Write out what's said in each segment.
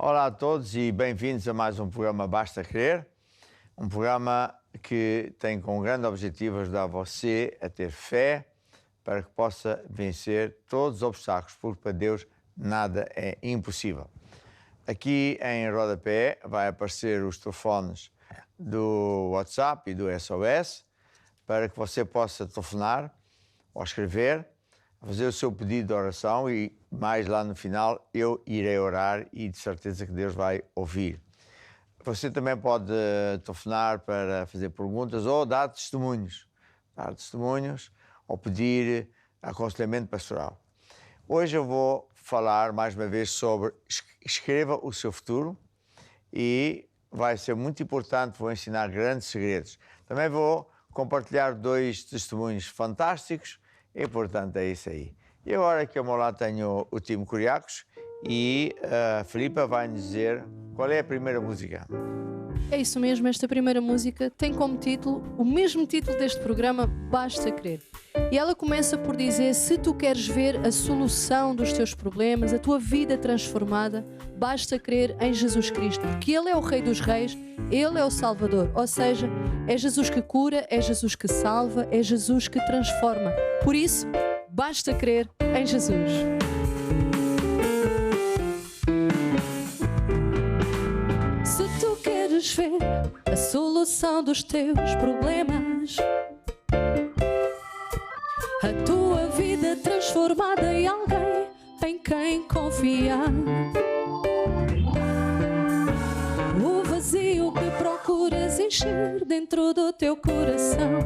Olá a todos e bem-vindos a mais um programa Basta Crer, um programa que tem como grande objetivo ajudar você a ter fé para que possa vencer todos os obstáculos, porque para Deus nada é impossível. Aqui em rodapé vai aparecer os telefones do WhatsApp e do SOS para que você possa telefonar ou escrever, fazer o seu pedido de oração e mais lá no final eu irei orar e de certeza que Deus vai ouvir. Você também pode telefonar para fazer perguntas ou dar testemunhos ou pedir aconselhamento pastoral. Hoje eu vou falar mais uma vez sobre escreva o seu futuro e vai ser muito importante, vou ensinar grandes segredos. Também vou compartilhar 2 testemunhos fantásticos e, portanto, é isso aí. E agora aqui ao meu lado tenho o Timo Curiacos e a Filipa vai-nos dizer qual é a primeira música. É isso mesmo, esta primeira música tem como título o mesmo título deste programa, Basta Crer. E ela começa por dizer: se tu queres ver a solução dos teus problemas, a tua vida transformada, basta crer em Jesus Cristo, porque Ele é o Rei dos Reis, Ele é o Salvador, ou seja, é Jesus que cura, é Jesus que salva, é Jesus que transforma. Por isso, basta crer em Jesus. Ver a solução dos teus problemas, a tua vida transformada em alguém em quem confiar, o vazio que procuras encher dentro do teu coração,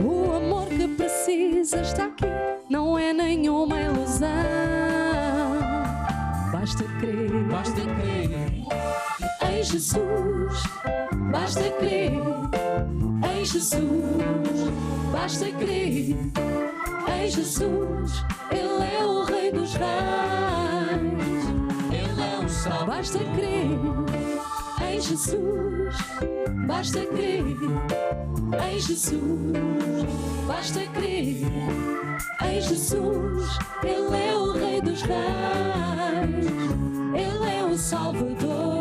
o amor que precisas está aqui, não é nenhuma ilusão. Basta crer em Jesus, basta crer em Jesus, basta crer em Jesus, Ele é o Rei dos Reis, Ele é o Salvador. Basta crer em Jesus, basta crer em Jesus, basta crer em Jesus, Ele é o Rei dos Reis, Ele é o Salvador.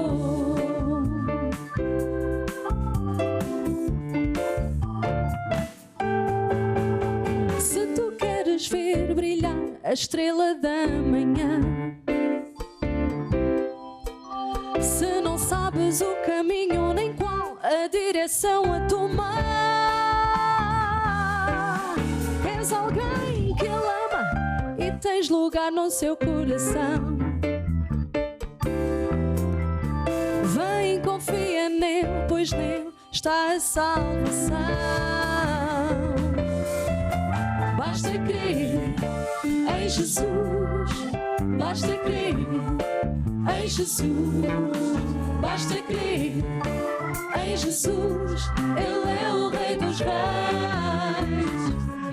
Se tu queres ver brilhar a estrela da manhã, se não sabes o caminho nem qual a direção a tomar, és alguém que Ele ama e tens lugar no seu coração. Vem, confia nele, pois nele está a salvação. Basta crer em Jesus, basta crer em Jesus, basta crer em Jesus, Ele é o Rei dos Reis,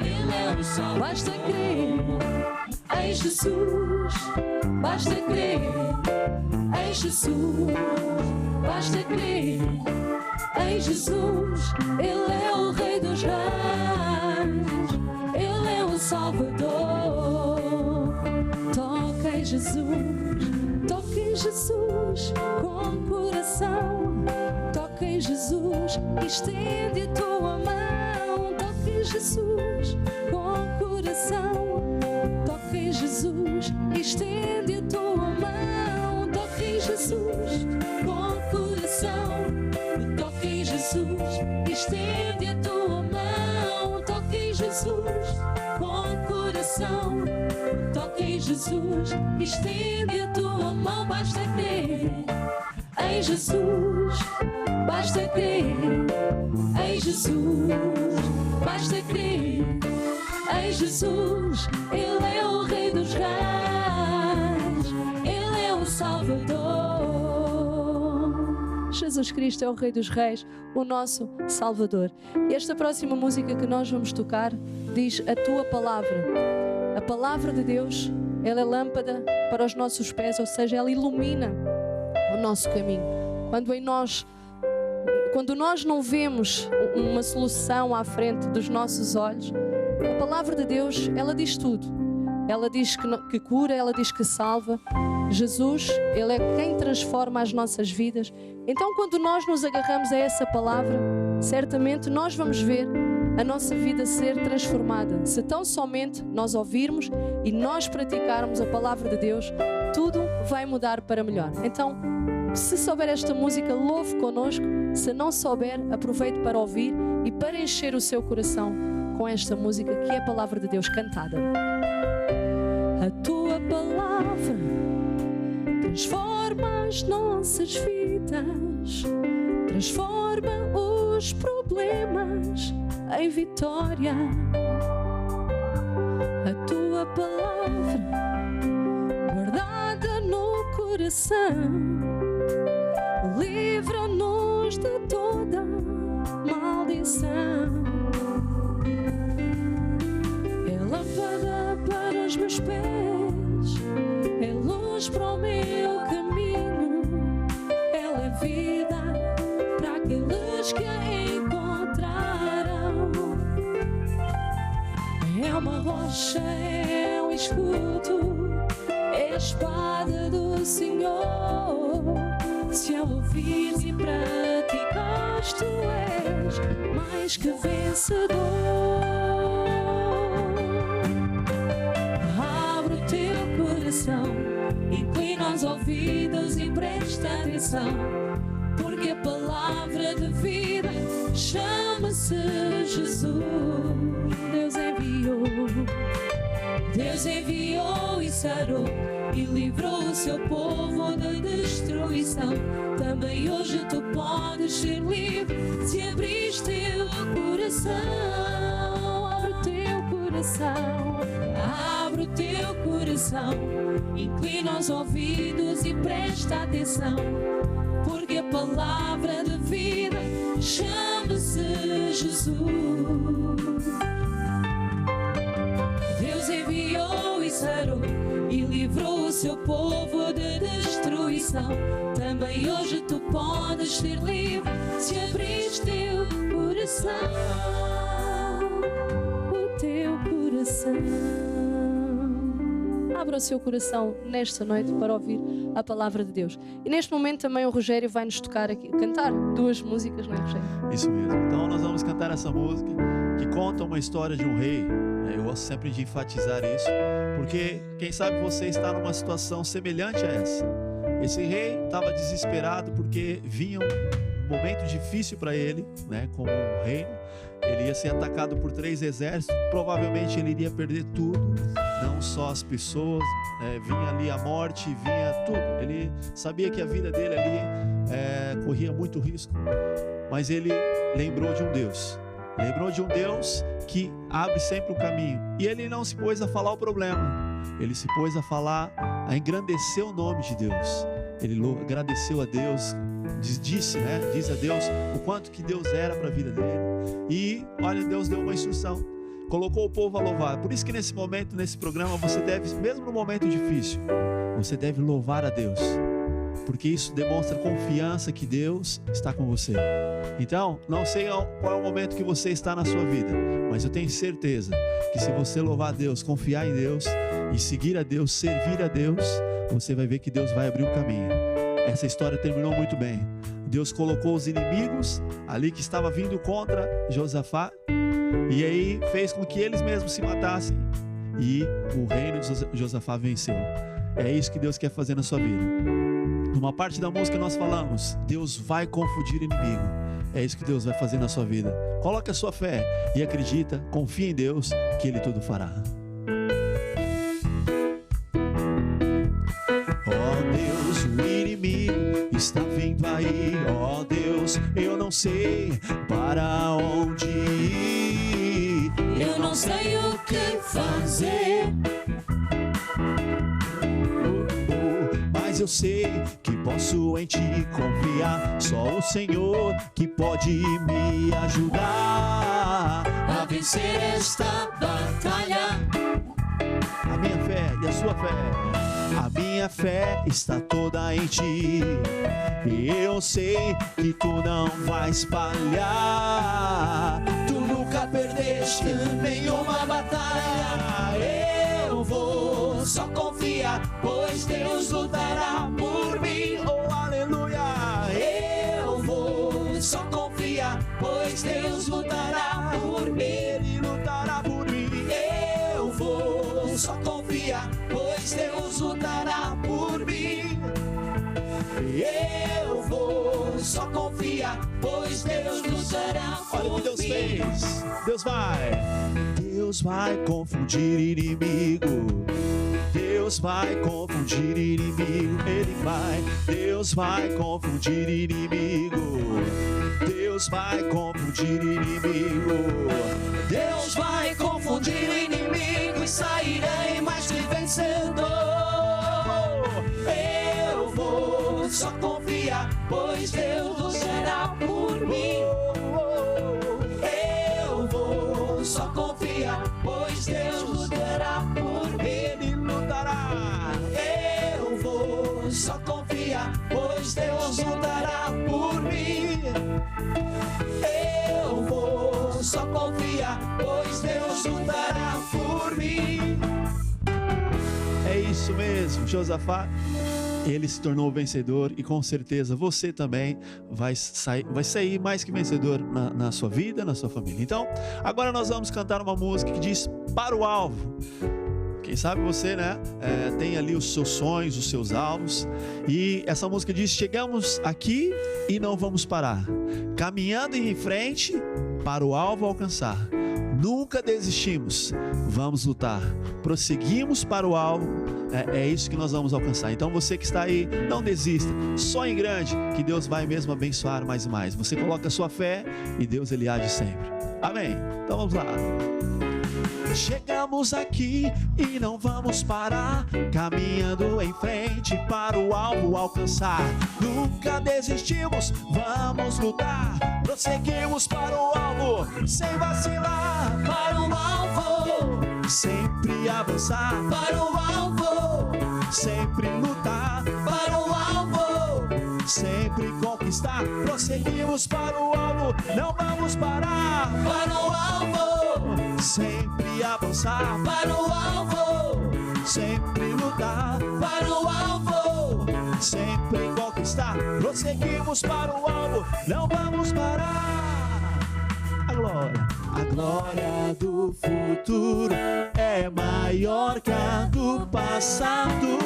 Ele é o Salvador. Basta crer em Jesus, basta crer em Jesus, basta crer em Jesus, Ele é o Rei dos Reis, Ele é o Salvador. Toca em Jesus com o coração, toca em Jesus, estende a tua mão. Toca em Jesus com o coração, toca em Jesus, estende a tua mão. Toca em Jesus com o coração, toca em Jesus, estende a tua mão. Toca em Jesus com o coração, toca em Jesus, estende a tua mão. Basta crer em Jesus, basta crer em Jesus, basta crer em Jesus, Ele é o Rei dos Reis, Ele é o Salvador. Jesus Cristo é o Rei dos Reis, o nosso Salvador. E esta próxima música que nós vamos tocar diz: a tua palavra. A palavra de Deus, ela é lâmpada para os nossos pés, ou seja, ela ilumina o nosso caminho. Quando nós não vemos uma solução à frente dos nossos olhos, a palavra de Deus, ela diz tudo. ela diz que cura, ela diz que salva. Jesus, Ele é quem transforma as nossas vidas. Então, quando nós nos agarramos a essa palavra, certamente nós vamos ver a nossa vida ser transformada. Se tão somente nós ouvirmos e nós praticarmos a palavra de Deus, tudo vai mudar para melhor. Então, se souber esta música, louve connosco. Se não souber, aproveite para ouvir e para encher o seu coração com esta música, que é a palavra de Deus cantada. A tua palavra transforma as nossas vidas, transforma os problemas em vitória. A tua palavra guardada no coração livra-nos de toda maldição. É lâmpada para os meus pés, é luz para o meu caminho, ela é vida para aqueles que a encontraram. É uma rocha, é um escudo, é a espada do Senhor. Se a ouvires e praticares, tu és mais que vencedor. Abre o teu coração, inclina os ouvidos e presta atenção, porque a palavra de vida chama-se Jesus. Deus enviou e sarou e livrou o seu povo da destruição. Também hoje tu podes ser livre se abrires teu coração. Abre o teu coração, abre o teu coração, inclina os ouvidos e presta atenção, porque a palavra de vida chama-se Jesus. Deus enviou e sarou e livrou o seu povo de destruição. Também hoje tu podes ser livre se abrires teu coração, o teu coração. Abra o seu coração nesta noite para ouvir a palavra de Deus. E neste momento também o Rogério vai nos tocar aqui, cantar duas músicas, não é, Rogério? Isso mesmo. Então nós vamos cantar essa música que conta uma história de um rei. Eu gosto sempre de enfatizar isso, porque quem sabe você está numa situação semelhante a essa. Esse rei estava desesperado porque vinha um momento difícil para ele, né, como um reino. Ele ia ser atacado por 3 exércitos, provavelmente ele iria perder tudo, não só as pessoas, vinha ali a morte, vinha tudo. Ele sabia que a vida dele ali corria muito risco, mas ele lembrou de um Deus. Lembrou de um Deus que abre sempre o caminho. E ele não se pôs a falar o problema. Ele se pôs a falar, a engrandecer o nome de Deus. Ele agradeceu a Deus, diz a Deus o quanto que Deus era para a vida dele. E olha, Deus deu uma instrução, colocou o povo a louvar. Por isso que nesse momento, nesse programa, você deve, mesmo no momento difícil, você deve louvar a Deus, porque isso demonstra confiança que Deus está com você. Então, não sei qual é o momento que você está na sua vida, mas eu tenho certeza que se você louvar a Deus, confiar em Deus e seguir a Deus, servir a Deus, você vai ver que Deus vai abrir um caminho. Essa história terminou muito bem. Deus colocou os inimigos ali que estavam vindo contra Josafá, e aí fez com que eles mesmos se matassem, e o reino de Josafá venceu. É isso que Deus quer fazer na sua vida. Numa parte da música nós falamos, Deus vai confundir inimigo. É isso que Deus vai fazer na sua vida. Coloque a sua fé e acredita, confia em Deus que Ele tudo fará. Oh Deus, o inimigo está vindo aí. Oh Deus, eu não sei para onde ir. Eu não sei o que fazer, mas eu sei que posso em Ti confiar. Só o Senhor que pode me ajudar a vencer esta batalha. A minha fé e a sua fé, a minha fé está toda em Ti. E eu sei que Tu não vais falhar. Tu nunca perdeste nenhuma batalha. Eu vou só confia, pois Deus lutará por mim. Oh, aleluia! Eu vou, só confia, pois Deus lutará por mim. Ele lutará por mim. Eu vou, só confia, pois Deus lutará por mim. Eu vou, só confia, pois Deus lutará por mim. Olha o que Deus fez. Deus vai confundir inimigo. Deus vai confundir inimigo. Ele vai. Deus vai confundir inimigo. Deus vai confundir inimigo. Deus vai confundir inimigo e sairei mais que vencedor. Eu vou, só confia, pois Deus lutará por mim. Eu vou, só confia, pois Deus lutará por mim. Ele lutará. Eu vou, só confia, pois Deus lutará por mim. Eu vou, só confia, pois Deus lutará por mim. É isso mesmo, Josafá. Ele se tornou vencedor e com certeza você também vai sair mais que vencedor na sua vida, na sua família. Então, agora nós vamos cantar uma música que diz Para o Alvo. Quem sabe você, né, tem ali os seus sonhos, os seus alvos. E essa música diz: chegamos aqui e não vamos parar, caminhando em frente para o alvo alcançar. Nunca desistimos, vamos lutar, prosseguimos para o alvo. É isso que nós vamos alcançar. Então você que está aí, não desista, sonhe grande, que Deus vai mesmo abençoar mais e mais. Você coloca a sua fé e Deus, Ele age sempre. Amém? Então vamos lá. Chegamos aqui e não vamos parar, caminhando em frente para o alvo alcançar. Nunca desistimos, vamos lutar, prosseguimos para o alvo, sem vacilar. Para o alvo, sempre avançar. para o alvo, Sempre lutar. para o alvo, Sempre conquistar. Prosseguimos para o alvo, não vamos parar. para o alvo, Sempre avançar. para o alvo, Sempre lutar. para o alvo, Sempre conquistar. Prosseguimos para o alvo, não vamos parar. A glória do futuro é maior que a do passado.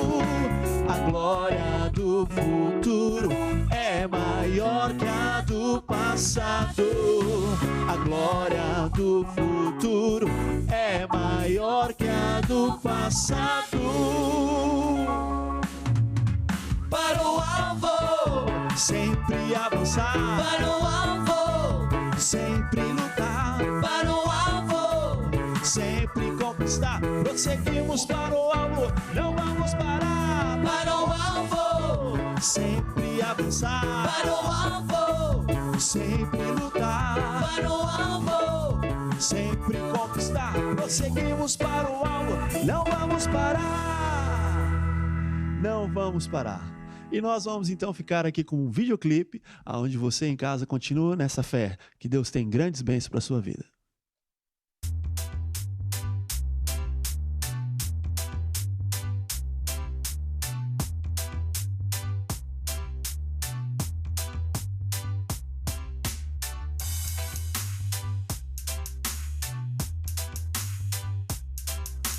A glória do futuro é maior que a do passado. A glória do futuro é maior que a do passado. para o alvo, Sempre avançar. para o alvo, Sempre lutar. para o alvo, Sempre conquistar. Prosseguimos para o alvo, não vamos parar. para o alvo, Sempre avançar. para o alvo, Sempre lutar. para o alvo, Sempre conquistar. Prosseguimos para o alvo, não vamos parar. Não vamos parar. E nós vamos então ficar aqui com um videoclipe, onde você em casa continua nessa fé, que Deus tem grandes bênçãos para a sua vida.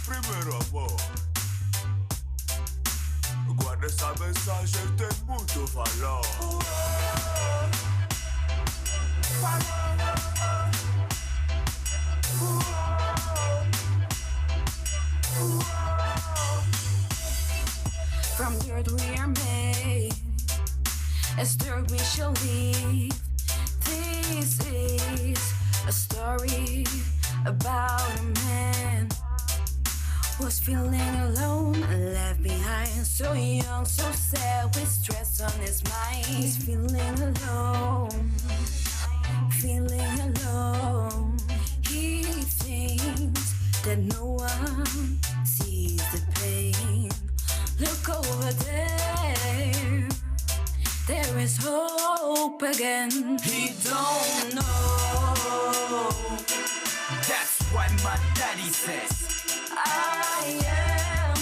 Primeiro amor, guarda essa mensagem, tem muito valor. From dirt we are made, as dirt we shall live. This is a story about a man who's feeling alone, left behind, so young, so sad, with stress on his mind. He's feeling alone, feeling alone. He thinks that no one sees the pain. Look over there, there is hope again. he don't know. That's what my daddy says. I am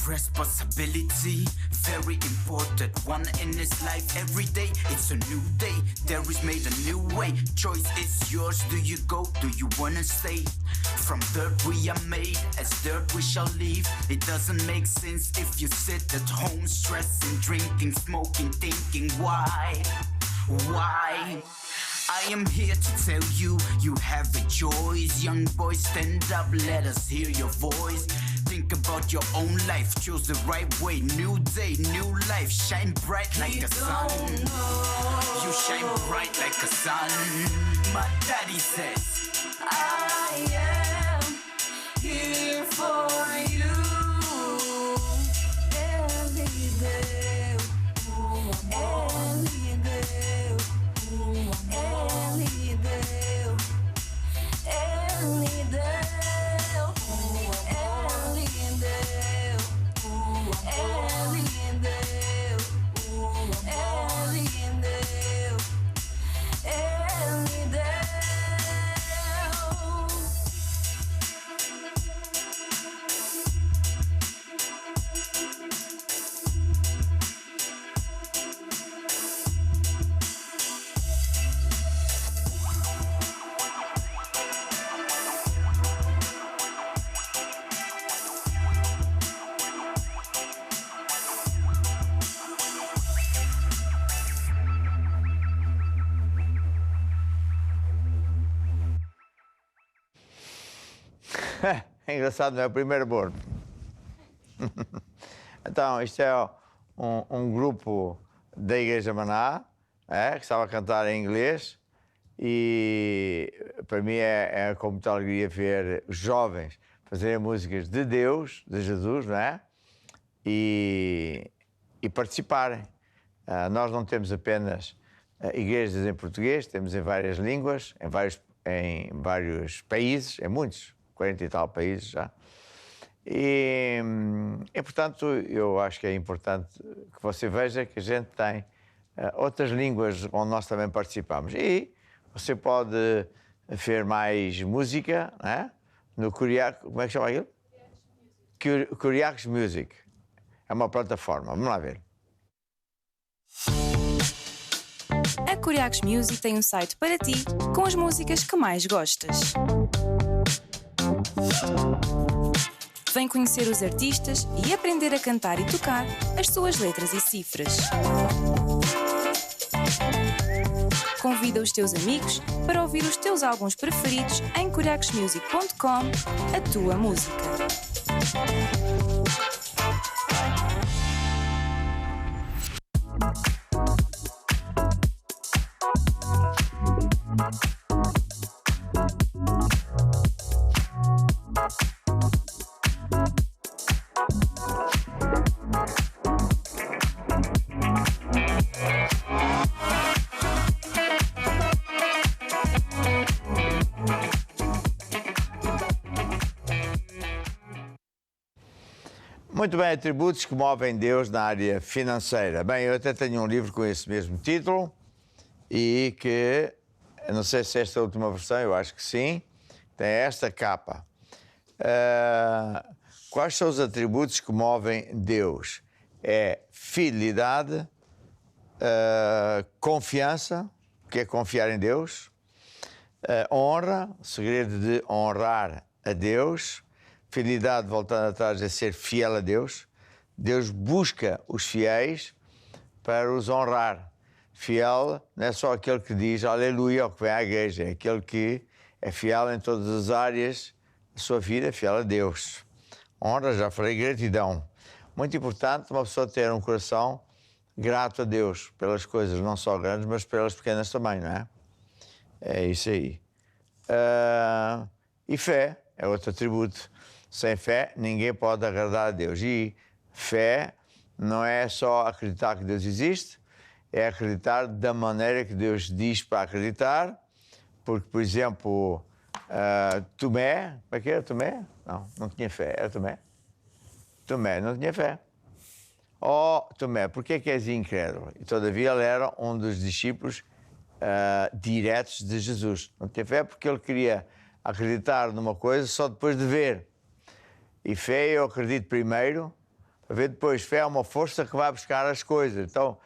responsibility, very important one in this life. Every day it's a new day, there is made a new way. Choice is yours, do you go, do you wanna stay? From dirt we are made, as dirt we shall leave. It doesn't make sense if you sit at home stressing, drinking, smoking, thinking why? I am here to tell you, you have a choice. Young boy, stand up, let us hear your voice. Think about your own life, choose the right way. New day, new life, shine bright like a sun. You shine bright like a sun. My daddy says, I am here for you. É engraçado, não é? O primeiro bordo. Então, isto é um grupo da Igreja Maná, que estava a cantar em inglês, e para mim é com muita alegria ver os jovens fazerem músicas de Deus, de Jesus, não é? E participarem. Nós não temos apenas igrejas em português, temos em várias línguas, em vários países, em muitos, 40 e tal países já. E portanto, eu acho que é importante que você veja que a gente tem outras línguas onde nós também participamos. E você pode ver mais música, né? No Curiacos, como é que chama aquilo? Curiacos Music. É uma plataforma, vamos lá ver. A Curiacos Music tem um site para ti com as músicas que mais gostas. Vem conhecer os artistas e aprender a cantar e tocar as suas letras e cifras. Convida os teus amigos para ouvir os teus álbuns preferidos em curiacosmusic.com, a tua música. Muito bem, atributos que movem Deus na área financeira. Bem, eu até tenho um livro com esse mesmo título e que, eu não sei se esta é a última versão, eu acho que sim, tem esta capa. Quais são os atributos que movem Deus? É fidelidade, confiança, que é confiar em Deus, honra, o segredo de honrar a Deus. Fidelidade, voltando atrás, é ser fiel a Deus. Deus busca os fiéis para os honrar. Fiel não é só aquele que diz aleluia ao que vem à igreja, é aquele que é fiel em todas as áreas da sua vida, fiel a Deus. Honra, já falei, gratidão. Muito importante uma pessoa ter um coração grato a Deus pelas coisas, não só grandes, mas pelas pequenas também, não é? É isso aí. E fé é outro atributo. Sem fé, ninguém pode agradar a Deus. E fé não é só acreditar que Deus existe, é acreditar da maneira que Deus diz para acreditar. Porque, por exemplo, Tomé, como é que era Tomé? Não tinha fé, era Tomé. Tomé não tinha fé. Tomé, por que és incrédulo? E todavia ele era um dos discípulos diretos de Jesus. Não tinha fé porque ele queria acreditar numa coisa só depois de ver. E fé eu acredito primeiro, Para ver depois, fé é uma força que vai buscar as coisas. Então,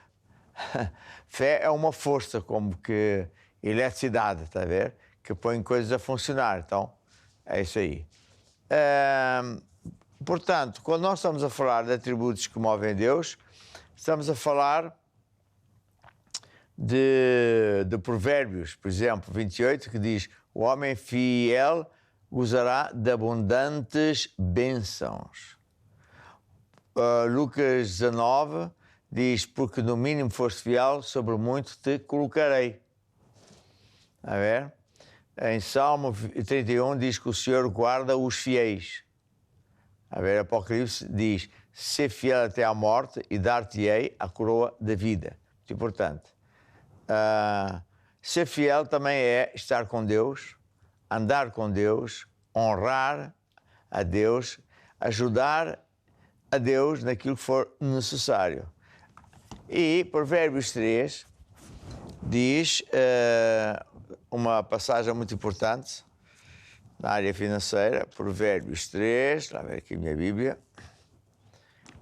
fé é uma força, como que eletricidade, está a ver? Que põe coisas a funcionar. Então, é isso aí. Portanto, quando nós estamos a falar de atributos que movem Deus, estamos a falar de Provérbios, por exemplo, 28, que diz: o homem fiel gozará de abundantes bênçãos. Lucas 19 diz: porque no mínimo foste fiel, sobre muito te colocarei. A ver? Em Salmo 31 diz que o Senhor guarda os fiéis. A ver, Apocalipse diz: ser fiel até à morte e dar-te-ei a coroa da vida. Muito importante. Ser fiel também é estar com Deus, andar com Deus, honrar a Deus, ajudar a Deus naquilo que for necessário. E Provérbios 3 diz uma passagem muito importante na área financeira, Provérbios 3, lá ver aqui a minha Bíblia,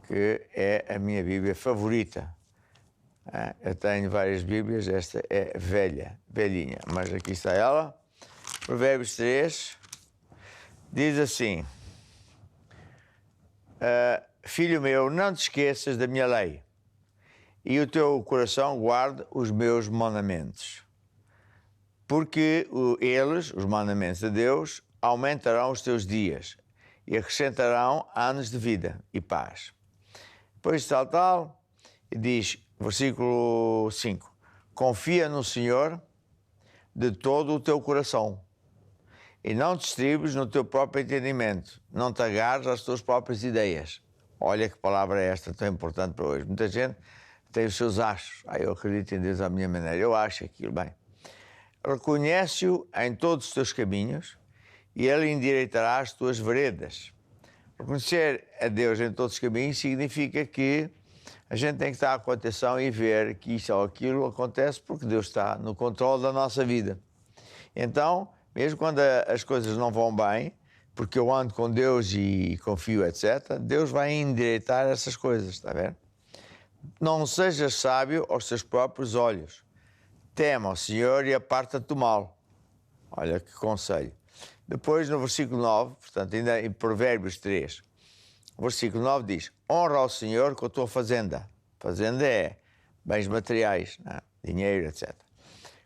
que é a minha Bíblia favorita. Eu tenho várias Bíblias, esta é velhinha, mas aqui está ela. Provérbios 3 diz assim: filho meu, não te esqueças da minha lei, e o teu coração guarde os meus mandamentos, porque eles, os mandamentos de Deus, aumentarão os teus dias e acrescentarão anos de vida e paz. Depois tal, e diz, versículo 5, confia no Senhor de todo o teu coração e não te estribes no teu próprio entendimento, não te agarres às tuas próprias ideias. Olha que palavra é esta tão importante para hoje. Muita gente tem os seus achos. Eu acredito em Deus à minha maneira, eu acho aquilo bem. Reconhece-o em todos os teus caminhos e Ele endireitará as tuas veredas. Reconhecer a Deus em todos os caminhos significa que a gente tem que estar com atenção e ver que isso ou aquilo acontece porque Deus está no controle da nossa vida. Então, mesmo quando as coisas não vão bem, porque eu ando com Deus e confio, etc., Deus vai endireitar essas coisas, está a ver? Não sejas sábio aos teus próprios olhos. Tema ao Senhor e aparta-te do mal. Olha que conselho. Depois, no versículo 9, portanto, ainda em Provérbios 3, o versículo 9 diz: honra ao Senhor com a tua fazenda. Fazenda é bens materiais, dinheiro, etc.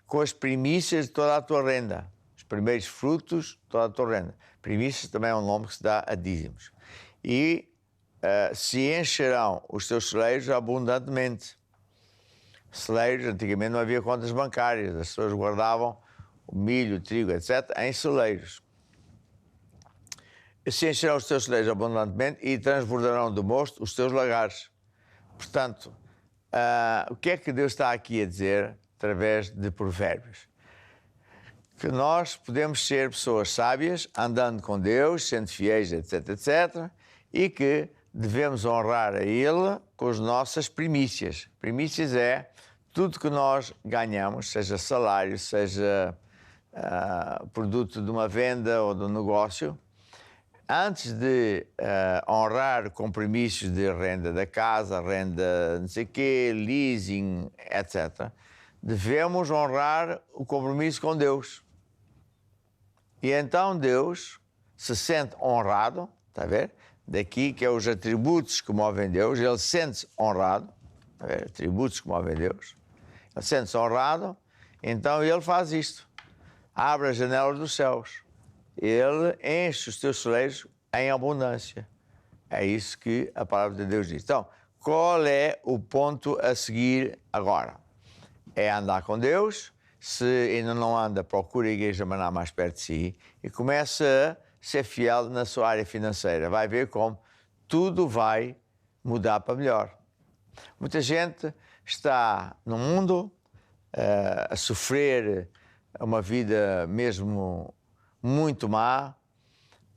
Com as primícias de toda a tua renda. Os primeiros frutos de toda a tua renda. Primícias também é um nome que se dá a dízimos. E se encherão os teus celeiros abundantemente. Celeiros, antigamente não havia contas bancárias, as pessoas guardavam o milho, o trigo, etc., em celeiros. Se encherão os teus celeiros abundantemente e transbordarão de mosto os teus lagares. Portanto, o que é que Deus está aqui a dizer através de Provérbios? Que nós podemos ser pessoas sábias, andando com Deus, sendo fiéis, etc., etc., e que devemos honrar a Ele com as nossas primícias. Primícias é tudo que nós ganhamos, seja salário, seja produto de uma venda ou de um negócio. Antes de honrar compromissos de renda da casa, renda não sei o quê, leasing, etc., devemos honrar o compromisso com Deus. E então Deus se sente honrado, está a ver? Daqui que é os atributos que movem Deus, Ele sente-se honrado, está a ver? Atributos que movem Deus. Ele sente-se honrado, então Ele faz isto. Abre as janelas dos céus. Ele enche os teus celeiros em abundância. É isso que a palavra de Deus diz. Então, qual é o ponto a seguir agora? É andar com Deus. Se ainda não anda, procura a Igreja Maná mais perto de si e começa a ser fiel na sua área financeira. Vai ver como tudo vai mudar para melhor. Muita gente está no mundo a sofrer uma vida mesmo muito má,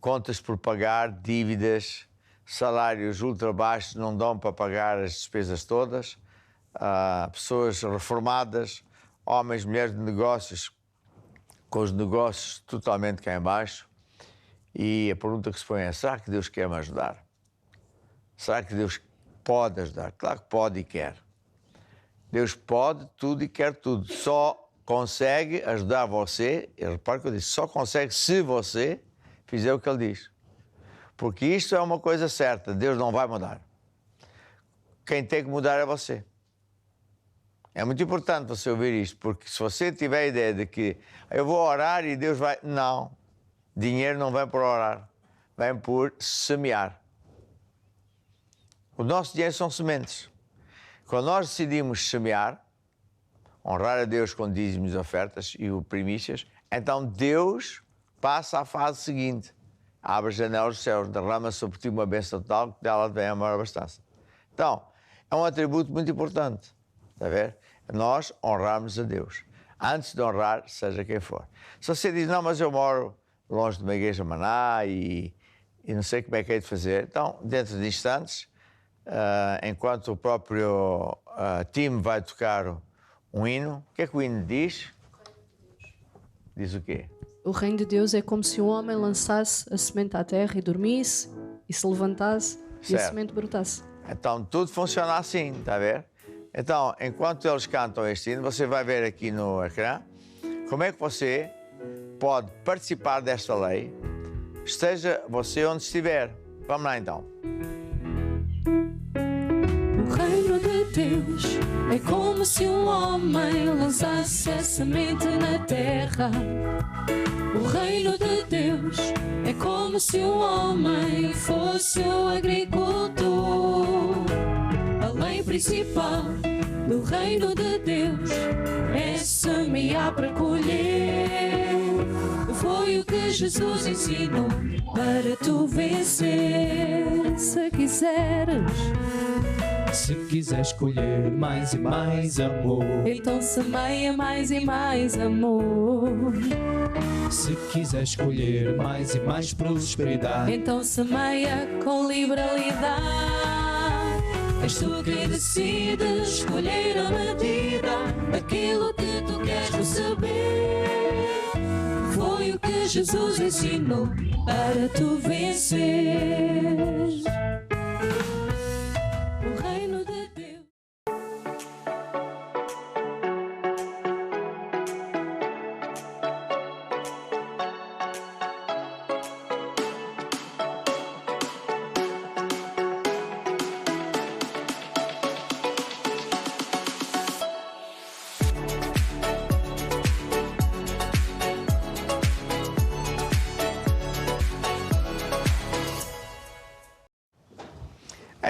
contas por pagar, dívidas, salários ultra baixos não dão para pagar as despesas todas, pessoas reformadas, homens, mulheres de negócios, com os negócios totalmente cá em baixo. E a pergunta que se põe é, será que Deus quer me ajudar? Será que Deus pode ajudar. Claro que pode e quer. Deus pode tudo e quer tudo. Só consegue ajudar você, e repare que eu disse, só consegue se você fizer o que Ele diz. Porque isto é uma coisa certa, Deus não vai mudar. Quem tem que mudar é você. É muito importante você ouvir isto, porque se você tiver a ideia de que eu vou orar e Deus vai... Não, dinheiro não vem por orar, vem por semear. O nosso dinheiro são sementes. Quando nós decidimos semear, honrar a Deus com dízimos, ofertas e primícias, então Deus passa à fase seguinte. Abre as janelas dos céus, derrama sobre ti uma bênção total, que dela vem a maior abastança. Então, é um atributo muito importante, está a ver? Nós honrarmos a Deus. Antes de honrar, seja quem for. Se você diz, não, mas eu moro longe de uma igreja maná e não sei como é que é de fazer, então, dentro de instantes, enquanto o próprio time vai tocar um hino, o que é que o hino diz? Diz o quê? O reino de Deus é como se um homem lançasse a semente à terra e dormisse, e se levantasse e a semente brotasse. Então, tudo funciona assim, está a ver? Então, enquanto eles cantam este hino, você vai ver aqui no ecrã como é que você pode participar desta lei, esteja você onde estiver. Vamos lá, então. O reino de Deus é como se um homem lançasse a semente na terra. O reino de Deus é como se um homem fosse um agricultor. A lei principal do reino de Deus é semear para colher. Foi o que Jesus ensinou para tu vencer. Se quiseres colher mais e mais amor, então semeia mais e mais amor. Se quiseres colher mais e mais prosperidade, então semeia com liberalidade. És tu que decides escolher a medida daquilo que tu queres receber. Foi o que Jesus ensinou para tu vencer. O reino de Deus.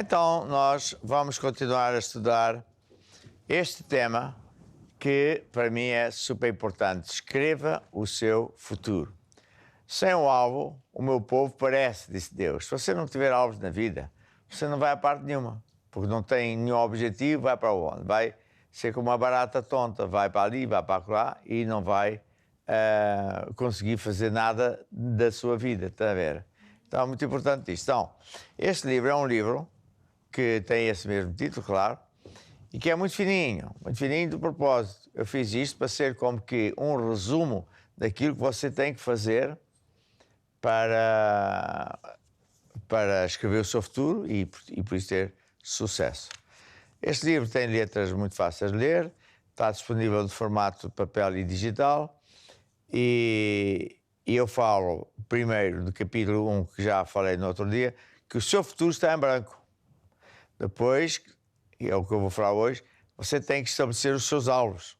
Então, nós vamos continuar a estudar este tema que, para mim, é super importante. Escreva o seu futuro. Sem um alvo, o meu povo parece, disse Deus. Se você não tiver alvos na vida, você não vai a parte nenhuma, porque não tem nenhum objetivo, vai para onde? Vai ser como uma barata tonta, vai para ali, vai para lá e não vai conseguir fazer nada da sua vida, está a ver? Então, é muito importante isto. Então, este livro é um livro que tem esse mesmo título, claro, e que é muito fininho de propósito. Eu fiz isto para ser como que um resumo daquilo que você tem que fazer para escrever o seu futuro e por isso ter sucesso. Este livro tem letras muito fáceis de ler, está disponível no formato papel e digital, e eu falo primeiro do capítulo 1, que já falei no outro dia, que o seu futuro está em branco. Depois, e é o que eu vou falar hoje, você tem que estabelecer os seus alvos.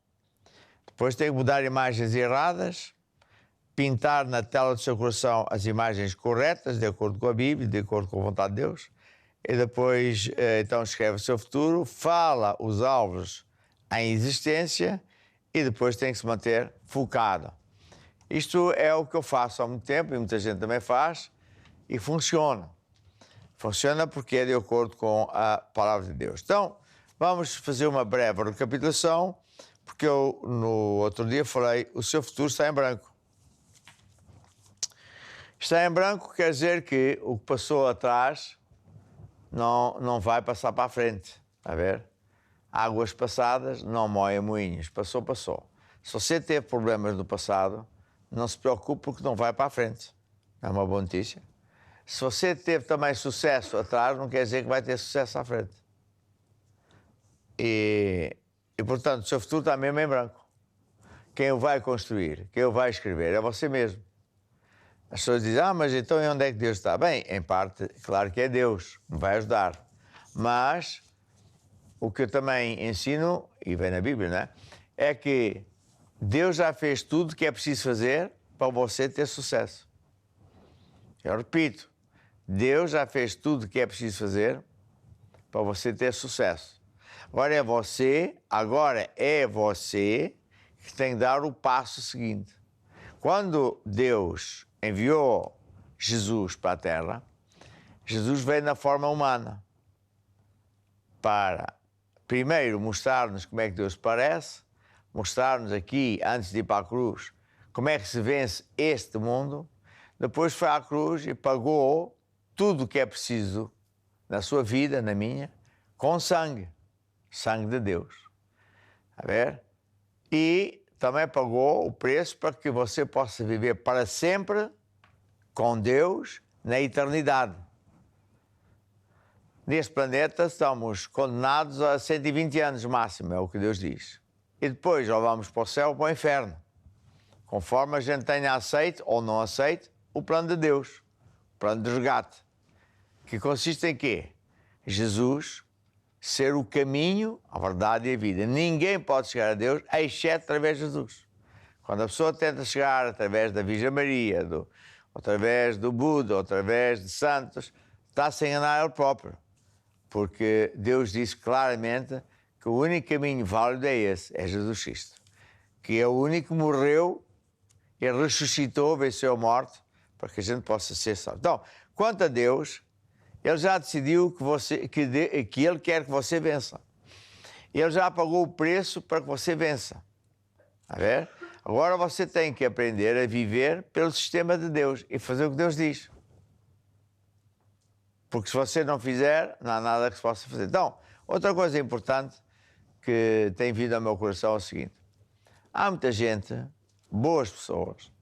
Depois tem que mudar imagens erradas, pintar na tela do seu coração as imagens corretas, de acordo com a Bíblia, de acordo com a vontade de Deus. E depois, então, escreve o seu futuro, fala os alvos em existência e depois tem que se manter focado. Isto é o que eu faço há muito tempo e muita gente também faz e funciona. Funciona porque é de acordo com a palavra de Deus. Então, vamos fazer uma breve recapitulação, porque eu no outro dia falei, o seu futuro está em branco. Está em branco quer dizer que o que passou atrás não vai passar para a frente, está a ver? Águas passadas não moem moinhos, passou. Se você teve problemas no passado, não se preocupe porque não vai para a frente. É uma boa notícia. Se você teve também sucesso atrás, não quer dizer que vai ter sucesso à frente. E, portanto, o seu futuro está mesmo em branco. Quem o vai construir, quem o vai escrever, é você mesmo. As pessoas dizem, mas então onde é que Deus está? Bem, em parte, claro que é Deus, me vai ajudar. Mas o que eu também ensino, e vem na Bíblia, não é? É que Deus já fez tudo o que é preciso fazer para você ter sucesso. Eu repito, Deus já fez tudo o que é preciso fazer para você ter sucesso. Agora é você que tem que dar o passo seguinte. Quando Deus enviou Jesus para a Terra, Jesus veio na forma humana para, primeiro, mostrar-nos como é que Deus parece, mostrar-nos aqui, antes de ir para a cruz, como é que se vence este mundo. Depois foi à cruz e pagou tudo o que é preciso na sua vida, na minha, com sangue de Deus. A ver? E também pagou o preço para que você possa viver para sempre com Deus na eternidade. Neste planeta estamos condenados a 120 anos máximo, é o que Deus diz. E depois ou vamos para o céu ou para o inferno, conforme a gente tenha aceito ou não aceito o plano de Deus, o plano de resgate, que consiste em quê? Jesus ser o caminho, a verdade e a vida. Ninguém pode chegar a Deus, exceto através de Jesus. Quando a pessoa tenta chegar através da Virgem Maria, através do Buda, ou através de santos, está-se a enganar ele próprio. Porque Deus disse claramente que o único caminho válido é esse, é Jesus Cristo. Que é o único que morreu e ressuscitou, venceu a morte, para que a gente possa ser salvo. Então, quanto a Deus, Ele já decidiu que Ele quer que você vença. Ele já pagou o preço para que você vença. A ver? Agora você tem que aprender a viver pelo sistema de Deus e fazer o que Deus diz. Porque se você não fizer, não há nada que se possa fazer. Então, outra coisa importante que tem vindo ao meu coração é o seguinte. Há muita gente, boas pessoas,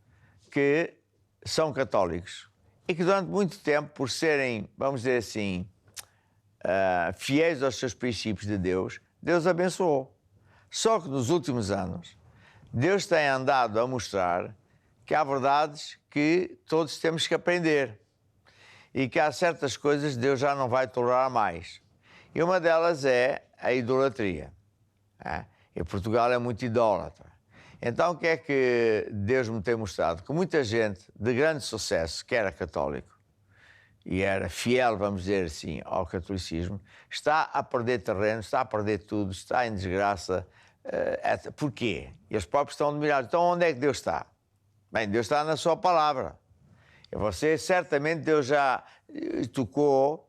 que são católicos e que durante muito tempo, por serem, vamos dizer assim, fiéis aos seus princípios de Deus, Deus abençoou. Só que nos últimos anos, Deus tem andado a mostrar que há verdades que todos temos que aprender e que há certas coisas que Deus já não vai tolerar mais. E uma delas é a idolatria. E Portugal é muito idólatra. Então o que é que Deus me tem mostrado? Que muita gente de grande sucesso, que era católico e era fiel, vamos dizer assim, ao catolicismo, está a perder terreno, está a perder tudo, está em desgraça. Porquê? Eles próprios estão admirados. Então onde é que Deus está? Bem, Deus está na sua palavra. E você, certamente, Deus já tocou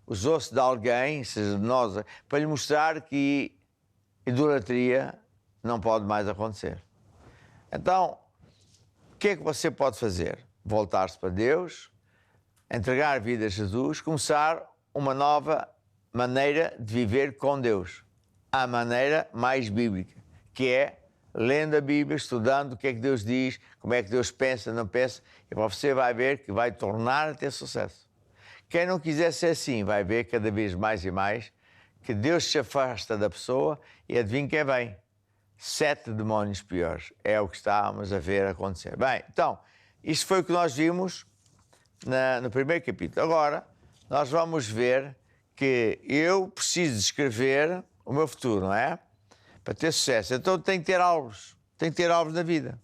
os ossos de alguém, seja de nós, para lhe mostrar que idolatria não pode mais acontecer. Então, o que é que você pode fazer? Voltar-se para Deus, entregar a vida a Jesus, começar uma nova maneira de viver com Deus. A maneira mais bíblica, que é lendo a Bíblia, estudando o que é que Deus diz, como é que Deus pensa, não pensa, e você vai ver que vai tornar a ter sucesso. Quem não quiser ser assim, vai ver cada vez mais e mais que Deus se afasta da pessoa e adivinha quem vem? 7 demónios piores. É o que estamos a ver acontecer. Bem, então, isto foi o que nós vimos no primeiro capítulo. Agora, nós vamos ver que eu preciso escrever o meu futuro, não é? Para ter sucesso. Então tenho que ter alvos. Tenho que ter alvos na vida.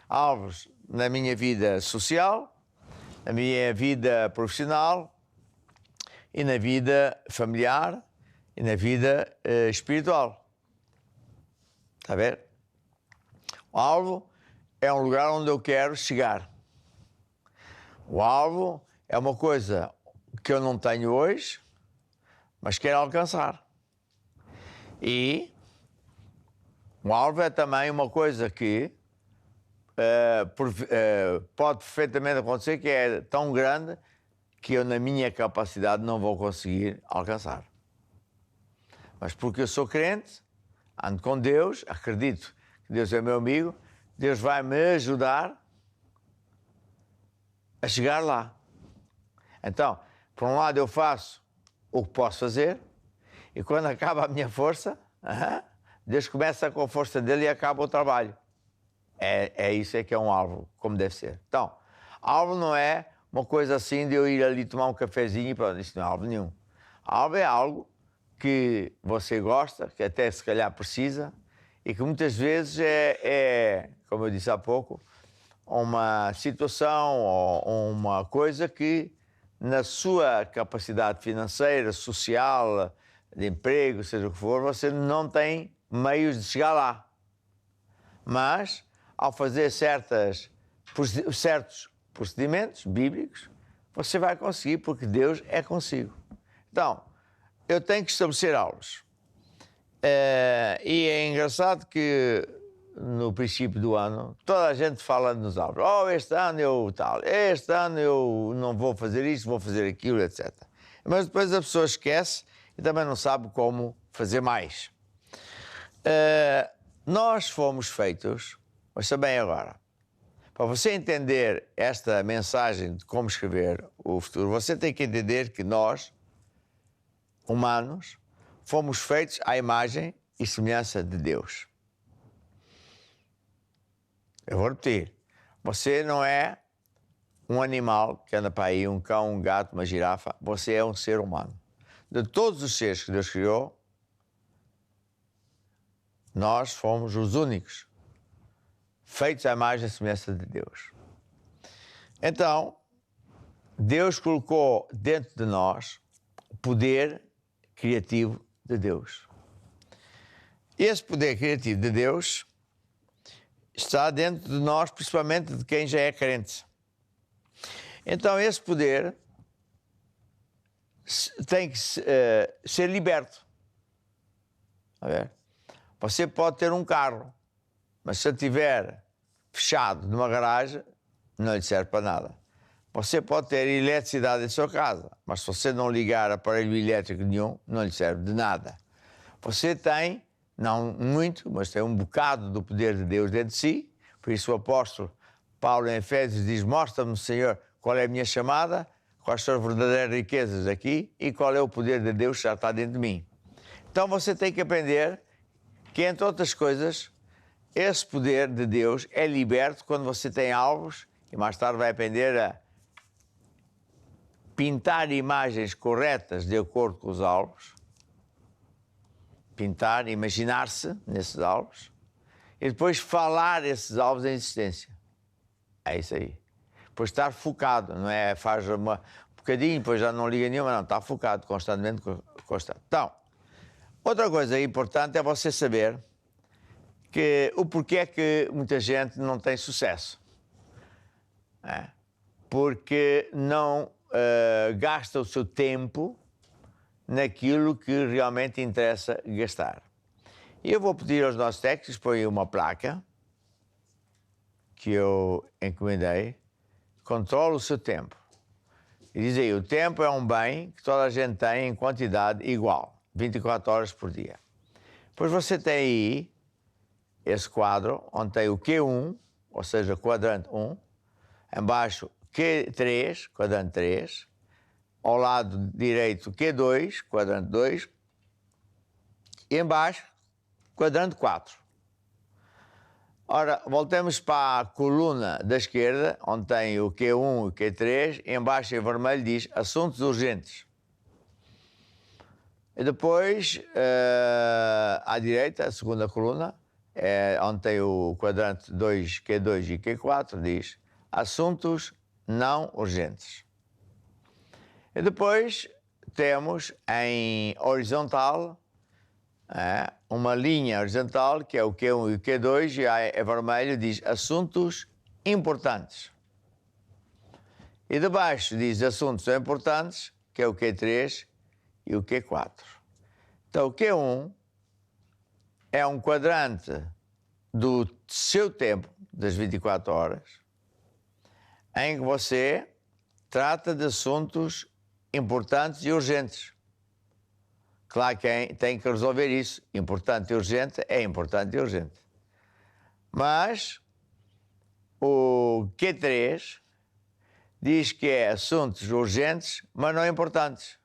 Alvos na minha vida social, na minha vida profissional e na vida familiar e na vida espiritual. Está a ver? O alvo é um lugar onde eu quero chegar. O alvo é uma coisa que eu não tenho hoje, mas quero alcançar. E o alvo é também uma coisa que pode perfeitamente acontecer, que é tão grande que eu, na minha capacidade, não vou conseguir alcançar. Mas porque eu sou crente, ando com Deus, acredito que Deus é meu amigo, Deus vai me ajudar a chegar lá. Então, por um lado eu faço o que posso fazer E quando acaba a minha força, Deus começa com a força dele e acaba o trabalho. É isso é que é um alvo, como deve ser. Então, alvo não é uma coisa assim de eu ir ali tomar um cafezinho e pronto, isso não é alvo nenhum. Alvo é algo que você gosta, que até se calhar precisa, e que muitas vezes como eu disse há pouco, uma situação ou uma coisa que na sua capacidade financeira, social, de emprego, seja o que for, você não tem meios de chegar lá. Mas, ao fazer certos procedimentos bíblicos, você vai conseguir, porque Deus é consigo. Então, eu tenho que estabelecer alvos. E é engraçado que no princípio do ano toda a gente fala nos alvos. Este ano este ano eu não vou fazer isto, vou fazer aquilo, etc. Mas depois a pessoa esquece e também não sabe como fazer mais. Nós fomos feitos, ouça bem agora, para você entender esta mensagem de como escrever o futuro, você tem que entender que nós, humanos, fomos feitos à imagem e semelhança de Deus. Eu vou repetir. Você não é um animal que anda para aí, um cão, um gato, uma girafa. Você é um ser humano. De todos os seres que Deus criou, nós fomos os únicos feitos à imagem e semelhança de Deus. Então, Deus colocou dentro de nós o poder criativo de Deus. Esse poder criativo de Deus está dentro de nós, principalmente de quem já é crente. Então, esse poder tem que ser liberto. Você pode ter um carro, mas se ele estiver fechado numa garagem, não lhe serve para nada. Você pode ter eletricidade em sua casa, mas se você não ligar aparelho elétrico nenhum, não lhe serve de nada. Você tem, não muito, mas tem um bocado do poder de Deus dentro de si. Por isso o apóstolo Paulo em Efésios diz: mostra-me, Senhor, qual é a minha chamada, quais são as verdadeiras riquezas aqui e qual é o poder de Deus que já está dentro de mim. Então você tem que aprender que, entre outras coisas, esse poder de Deus é liberto quando você tem alvos, e mais tarde vai aprender a pintar imagens corretas de acordo com os alvos, pintar, imaginar-se nesses alvos, e depois falar esses alvos em existência. É isso aí. Depois estar focado, não é? Faz um bocadinho, depois já não liga nenhuma, não, está focado constantemente. Então, outra coisa importante é você saber que o porquê é que muita gente não tem sucesso. Porque não gasta o seu tempo naquilo que realmente interessa gastar. E eu vou pedir aos nossos técnicos que ponham uma placa que eu encomendei: controle o seu tempo. E diz aí: o tempo é um bem que toda a gente tem em quantidade igual, 24 horas por dia. Depois você tem aí esse quadro onde tem o Q1, ou seja, quadrante 1, embaixo Q3, quadrante 3, ao lado direito Q2, quadrante 2, e embaixo quadrante 4. Ora, voltemos para a coluna da esquerda, onde tem o Q1 e o Q3, e embaixo em vermelho diz assuntos urgentes. E depois, à direita, a segunda coluna, onde tem o quadrante 2, Q2 e Q4, diz assuntos não urgentes. E depois temos em horizontal uma linha horizontal, que é o Q1 e o Q2, e é vermelho, diz assuntos importantes. E debaixo diz assuntos importantes, que é o Q3 e o Q4. Então o Q1 é um quadrante do seu tempo, das 24 horas, em que você trata de assuntos importantes e urgentes. Claro que tem que resolver isso. Importante e urgente é importante e urgente. Mas o Q3 diz que é assuntos urgentes, mas não importantes.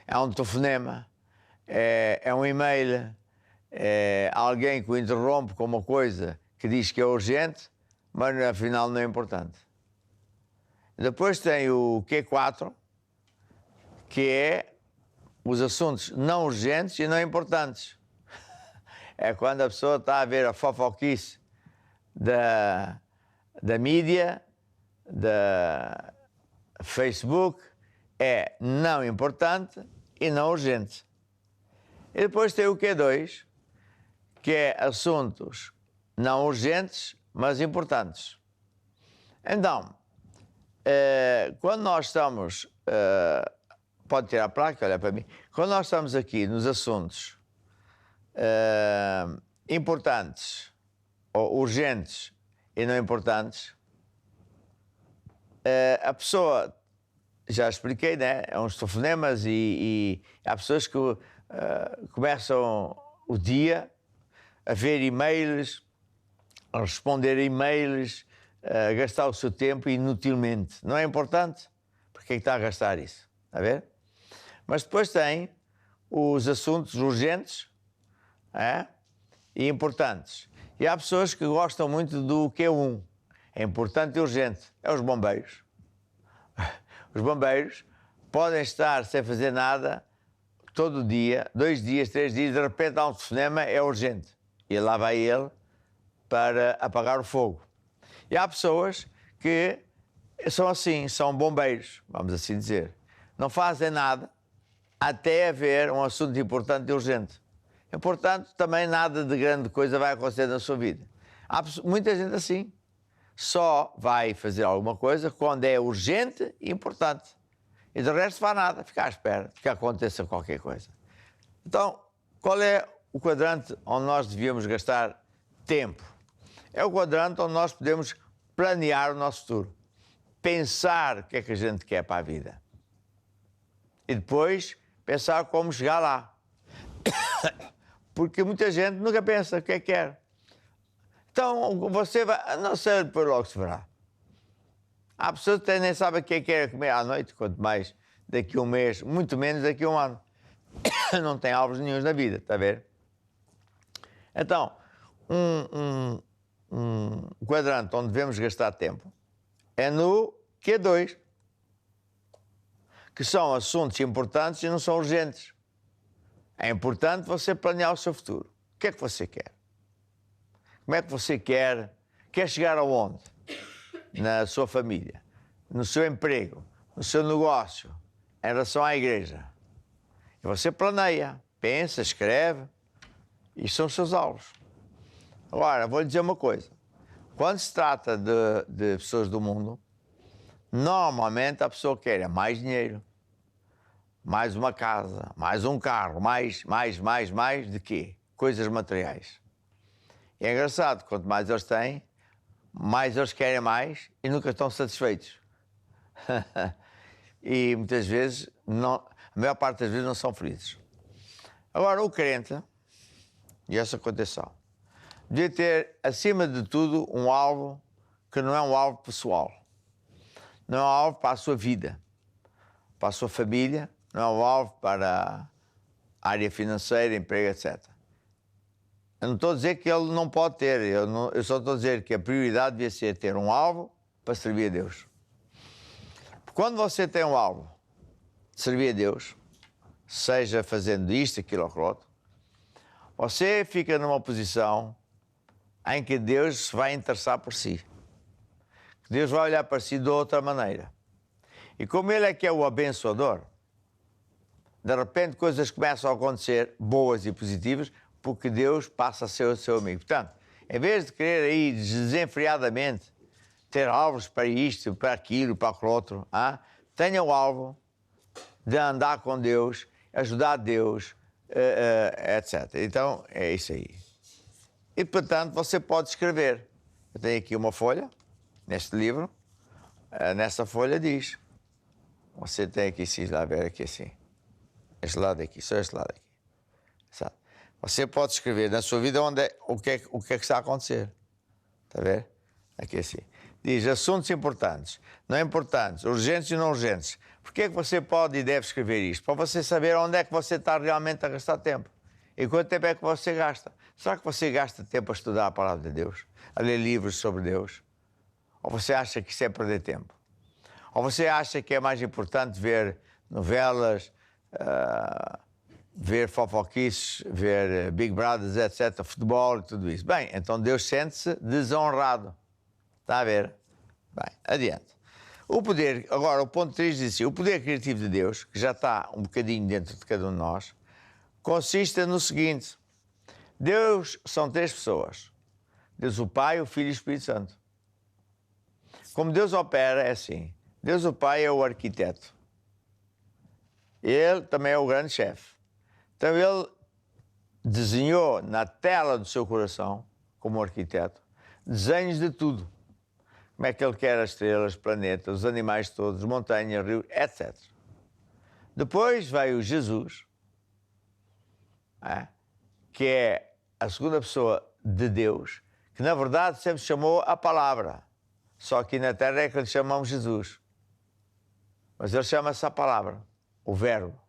É um telefonema, é um e-mail, é alguém que o interrompe com uma coisa que diz que é urgente, mas afinal não é importante. Depois tem o Q4, que é os assuntos não urgentes e não importantes. É quando a pessoa está a ver a fofoquice da mídia, da Facebook, é não importante e não urgente. E depois tem o Q2, que é assuntos não urgentes, mas importantes. Então, quando nós estamos... pode tirar a placa, olha para mim. Quando nós estamos aqui nos assuntos importantes, ou urgentes e não importantes, a pessoa, já expliquei, né? É uns telefonemas e há pessoas que começam o dia a ver e-mails, a responder a e-mails, a gastar o seu tempo inutilmente. Não é importante? Por que é que está a gastar isso? Está a ver? Mas depois tem os assuntos urgentes e importantes. E há pessoas que gostam muito do Q1. É importante e urgente. É os bombeiros. Os bombeiros podem estar sem fazer nada todo dia, 2 dias, 3 dias, de repente há um telefonema, é urgente. E lá vai ele para apagar o fogo. E há pessoas que são assim, são bombeiros, vamos assim dizer. Não fazem nada até haver um assunto importante e urgente. E, portanto, também nada de grande coisa vai acontecer na sua vida. Há muita gente assim. Só vai fazer alguma coisa quando é urgente e importante. E de resto faz nada, fica à espera de que aconteça qualquer coisa. Então, qual é o quadrante onde nós devíamos gastar tempo? É o quadrante onde nós podemos planear o nosso futuro. Pensar o que é que a gente quer para a vida. E depois pensar como chegar lá. Porque muita gente nunca pensa o que é que quer. Então você vai... Não sei, depois logo se verá. Há pessoas que nem sabem o que é que querem comer à noite, quanto mais daqui a um mês, muito menos daqui a um ano. Não tem alvos nenhuns na vida, está a ver? Então, um quadrante onde devemos gastar tempo é no Q2, que são assuntos importantes e não são urgentes. É importante você planear o seu futuro. O que é que você quer? Como é que você quer? Quer chegar aonde? Na sua família, no seu emprego, no seu negócio, em relação à igreja. E você planeia, pensa, escreve, e são os seus alvos. Agora, vou lhe dizer uma coisa. Quando se trata de pessoas do mundo, normalmente a pessoa quer mais dinheiro, mais uma casa, mais um carro, mais de quê? Coisas materiais. E é engraçado, quanto mais eles têm, mais eles querem mais e nunca estão satisfeitos. E muitas vezes, a maior parte das vezes, não são felizes. Agora, o crente, e essa condição, devia ter, acima de tudo, um alvo que não é um alvo pessoal. Não é um alvo para a sua vida, para a sua família, não é um alvo para a área financeira, emprego, etc. Eu não estou a dizer que ele não pode ter, eu só estou a dizer que a prioridade devia ser ter um alvo para servir a Deus. Quando você tem um alvo de servir a Deus, seja fazendo isto, aquilo ou aquilo outro, você fica numa posição em que Deus se vai interessar por si. Que Deus vai olhar para si de outra maneira. E como Ele é que é o abençoador, de repente coisas começam a acontecer boas e positivas, porque Deus passa a ser o seu amigo. Portanto, em vez de querer aí desenfreadamente ter alvos para isto, para aquilo, para aquilo outro, tenha o alvo de andar com Deus, ajudar Deus, etc. Então, é isso aí. E, portanto, você pode escrever. Eu tenho aqui uma folha, neste livro, nessa folha diz. Você tem aqui, se lá ver aqui assim. Este lado aqui, só este lado aqui. Sabe? Você pode escrever na sua vida o que é que está a acontecer. Está a ver? Aqui assim. Diz assuntos importantes, não importantes, urgentes e não urgentes. Porquê é que você pode e deve escrever isto? Para você saber onde é que você está realmente a gastar tempo. E quanto tempo é que você gasta? Será que você gasta tempo a estudar a palavra de Deus? A ler livros sobre Deus? Ou você acha que isso é perder tempo? Ou você acha que é mais importante ver novelas, ver fofoquices, ver Big Brothers, etc., futebol e tudo isso? Bem, então Deus sente-se desonrado. Está a ver? Bem, adiante. O poder, agora o ponto 3 diz assim, o poder criativo de Deus, que já está um bocadinho dentro de cada um de nós, consiste no seguinte: Deus são 3 pessoas. Deus o Pai, o Filho e o Espírito Santo. Como Deus opera é assim. Deus o Pai é o arquiteto. Ele também é o grande chefe. Então ele desenhou na tela do seu coração, como arquiteto, desenhos de tudo. Como é que ele quer as estrelas, planetas, os animais todos, montanhas, rios, etc. Depois veio Jesus, que é a segunda pessoa de Deus, que na verdade sempre se chamou a Palavra. Só aqui na Terra é que lhe chamamos Jesus. Mas ele chama-se a Palavra, o Verbo.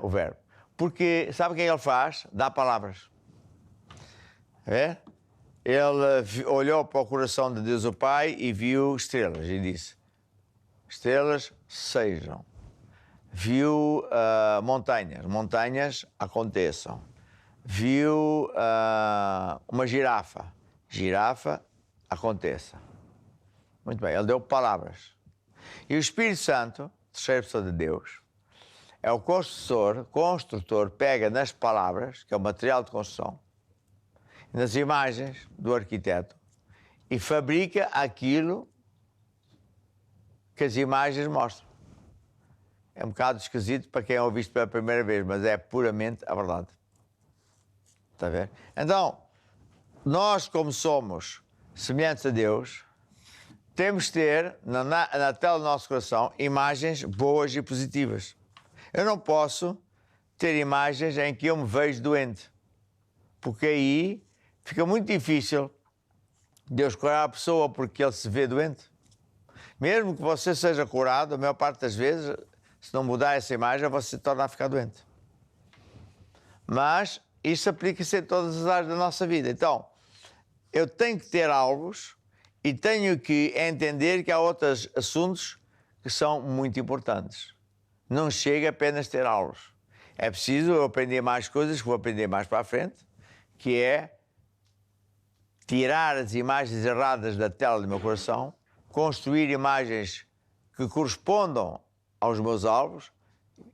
O Verbo. Porque sabe o que ele faz? Dá palavras. É? Ele olhou para o coração de Deus o Pai e viu estrelas e disse: estrelas sejam. Viu montanhas, montanhas aconteçam. Viu uma girafa, girafa aconteça. Muito bem, ele deu palavras. E o Espírito Santo, terceira pessoa de Deus, é o construtor, pega nas palavras, que é o material de construção, nas imagens do arquiteto, e fabrica aquilo que as imagens mostram. É um bocado esquisito para quem ouve isto pela primeira vez, mas é puramente a verdade. Está a ver? Então, nós, como somos semelhantes a Deus, temos de ter na tela do nosso coração imagens boas e positivas. Eu não posso ter imagens em que eu me vejo doente, porque aí fica muito difícil Deus curar a pessoa porque ele se vê doente. Mesmo que você seja curado, a maior parte das vezes, se não mudar essa imagem, você se torna a ficar doente. Mas isso aplica-se em todas as áreas da nossa vida. Então, eu tenho que ter alvos e tenho que entender que há outros assuntos que são muito importantes. Não chega apenas ter alvos. É preciso eu aprender mais coisas, que vou aprender mais para a frente, que é tirar as imagens erradas da tela do meu coração, construir imagens que correspondam aos meus alvos,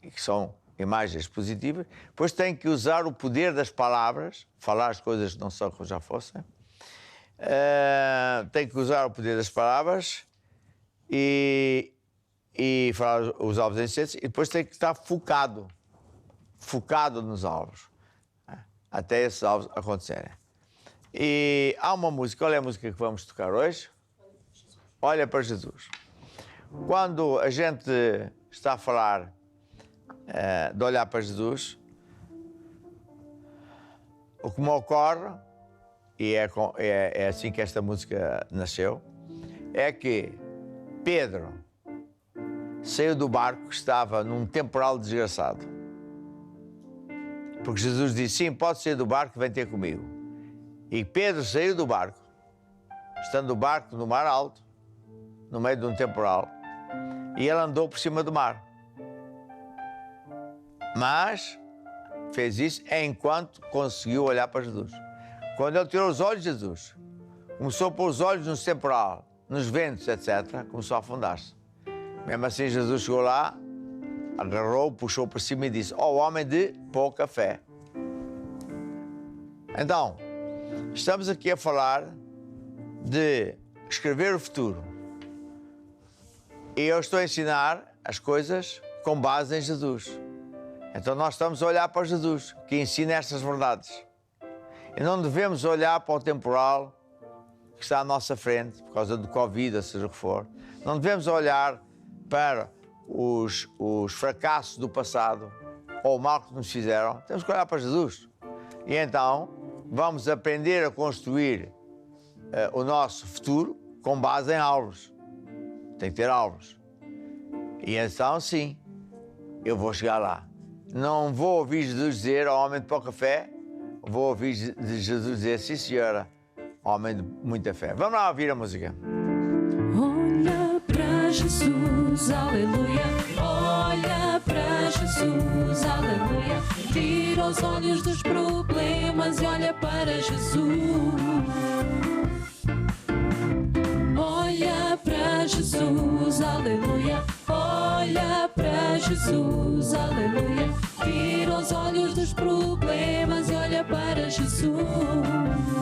que são imagens positivas. Depois tenho que usar o poder das palavras, falar as coisas que não são como já fossem. Tenho que usar o poder das palavras e falar os alvos em ciência, e depois tenho que estar focado nos alvos, até esses alvos acontecerem. E há uma música, qual é a música que vamos tocar hoje? Olha para Jesus. Quando a gente está a falar de olhar para Jesus, o que me ocorre, e é assim que esta música nasceu, é que Pedro saiu do barco que estava num temporal desgraçado. Porque Jesus disse: sim, pode sair do barco, vem ter comigo. E Pedro saiu do barco, estando o barco no mar alto, no meio de um temporal, e ele andou por cima do mar. Mas fez isso enquanto conseguiu olhar para Jesus. Quando ele tirou os olhos de Jesus, começou a pôr os olhos no temporal, nos ventos, etc., começou a afundar-se. Mesmo assim, Jesus chegou lá, agarrou, puxou para cima e disse: ó homem de pouca fé. Então, estamos aqui a falar de escrever o futuro. E eu estou a ensinar as coisas com base em Jesus. Então nós estamos a olhar para Jesus, que ensina estas verdades. E não devemos olhar para o temporal que está à nossa frente, por causa do Covid, ou seja o que for. Não devemos olhar para os fracassos do passado ou o mal que nos fizeram. Temos que olhar para Jesus. E então vamos aprender a construir o nosso futuro com base em alvos. Tem que ter alvos. E então, sim, eu vou chegar lá. Não vou ouvir Jesus dizer ao homem de pouca fé, vou ouvir Jesus dizer, sim senhora, homem de muita fé. Vamos lá ouvir a música. Olha para Jesus, aleluia. Olha para Jesus, aleluia. Tira os olhos dos problemas e olha para Jesus. Olha para Jesus, aleluia. Olha para Jesus, aleluia. Tira os olhos dos problemas e olha para Jesus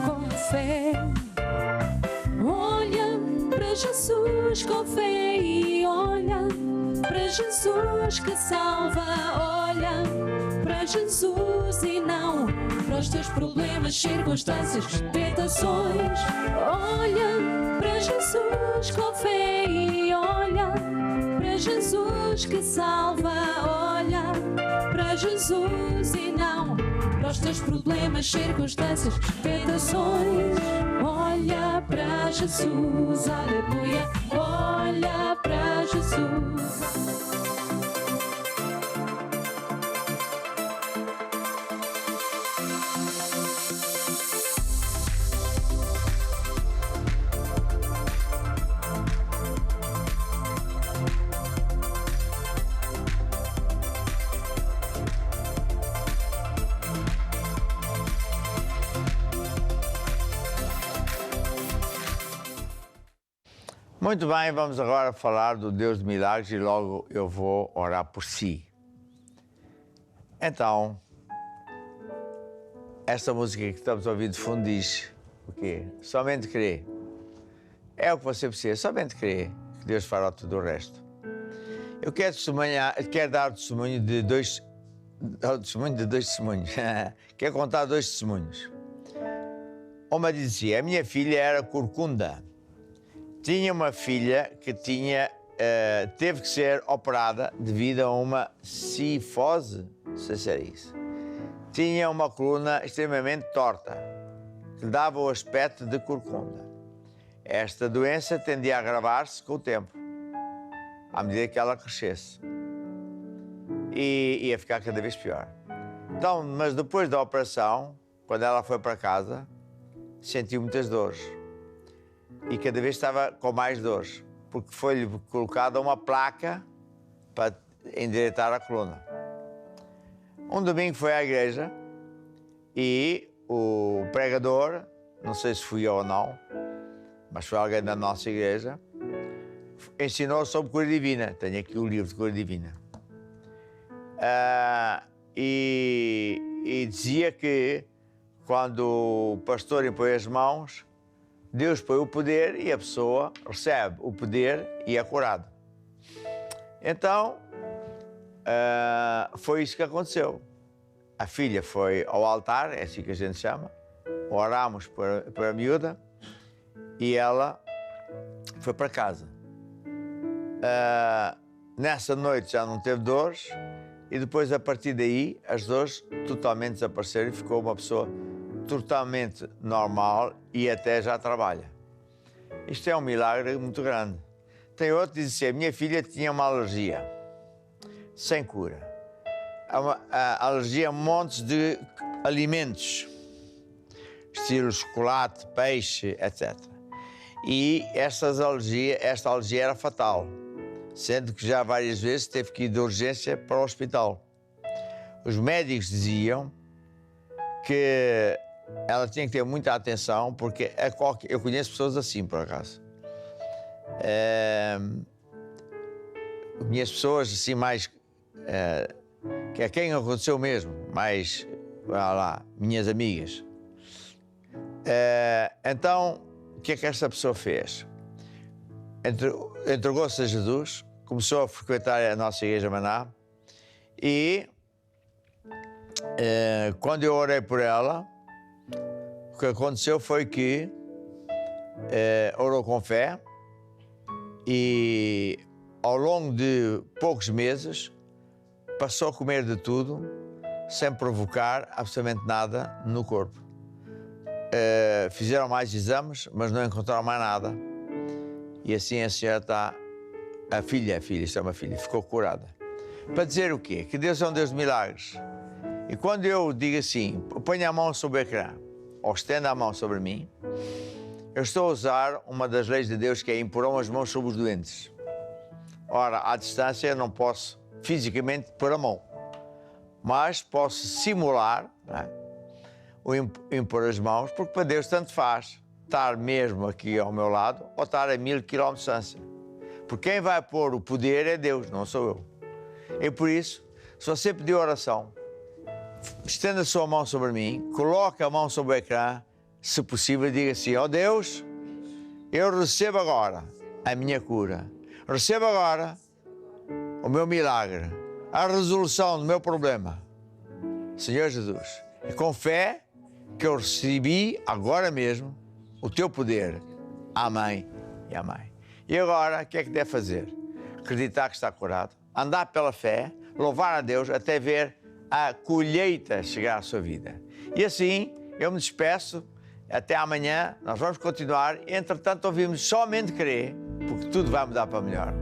com fé. Olha para Jesus com fé e olha para Jesus que salva. Olha para Jesus e não para os teus problemas, circunstâncias, tentações. Olha para Jesus com fé e olha para Jesus que salva. Olha para Jesus e não para os teus problemas, circunstâncias, tentações. Olha para Jesus, aleluia. Olha para Jesus. Muito bem, vamos agora falar do Deus de milagres e logo eu vou orar por si. Então, esta música que estamos a ouvir de fundo diz o quê? Somente crer. É o que você precisa, somente crer que Deus fará tudo o resto. Eu quero dar o testemunho de dois testemunhos. Quero contar 2 testemunhos. Uma dizia, a minha filha era corcunda. Tinha uma filha que teve que ser operada devido a uma cifose, não sei se era isso. Tinha uma coluna extremamente torta, que dava o aspecto de corcunda. Esta doença tendia a agravar-se com o tempo, à medida que ela crescesse. E ia ficar cada vez pior. Então, mas depois da operação, quando ela foi para casa, sentiu muitas dores. E cada vez estava com mais dores, porque foi-lhe colocada uma placa para endireitar a coluna. Um domingo foi à igreja e o pregador, não sei se fui eu ou não, mas foi alguém da nossa igreja, ensinou sobre cura divina. Tenho aqui o livro de cura divina. E dizia que quando o pastor impõe as mãos, Deus põe o poder e a pessoa recebe o poder e é curado. Então, foi isso que aconteceu. A filha foi ao altar, é assim que a gente chama, oramos para a miúda e ela foi para casa. Nessa noite já não teve dores e depois, a partir daí, as dores totalmente desapareceram e ficou uma pessoa totalmente normal e até já trabalha. Isto é um milagre muito grande. Tem outro que diz assim, a minha filha tinha uma alergia sem cura. A alergia a montes de alimentos, estilo chocolate, peixe, etc. E esta alergia era fatal, sendo que já várias vezes teve que ir de urgência para o hospital. Os médicos diziam que ela tinha que ter muita atenção, porque eu conheço pessoas assim, por acaso. Eu conheço pessoas assim mais... que a quem aconteceu mesmo, mais... minhas amigas. Então, o que é que esta pessoa fez? Entregou-se a Jesus, começou a frequentar a nossa igreja Maná e quando eu orei por ela, o que aconteceu foi que orou com fé e ao longo de poucos meses passou a comer de tudo sem provocar absolutamente nada no corpo. Fizeram mais exames, mas não encontraram mais nada. E assim a senhora está A filha, isto é uma filha, ficou curada. Para dizer o quê? Que Deus é um Deus de milagres. E quando eu digo assim, ponha a mão sobre o ecrã, ou estenda a mão sobre mim, eu estou a usar uma das leis de Deus, que é impor as mãos sobre os doentes. Ora, à distância eu não posso fisicamente pôr a mão, mas posso simular, não é? O impor as mãos, porque para Deus tanto faz estar mesmo aqui ao meu lado ou estar a 1000 km de distância. Porque quem vai pôr o poder é Deus, não sou eu. E por isso, se você pedir oração, estenda a sua mão sobre mim, coloque a mão sobre o ecrã, se possível, diga assim: ó Deus, eu recebo agora a minha cura, recebo agora o meu milagre, a resolução do meu problema. Senhor Jesus, é com fé que eu recebi agora mesmo o teu poder. Amém e amém. E agora, o que é que deve fazer? Acreditar que está curado, andar pela fé, louvar a Deus até ver a colheita chegar à sua vida. E assim, eu me despeço, até amanhã, nós vamos continuar. Entretanto, ouvimos somente crer, porque tudo vai mudar para melhor.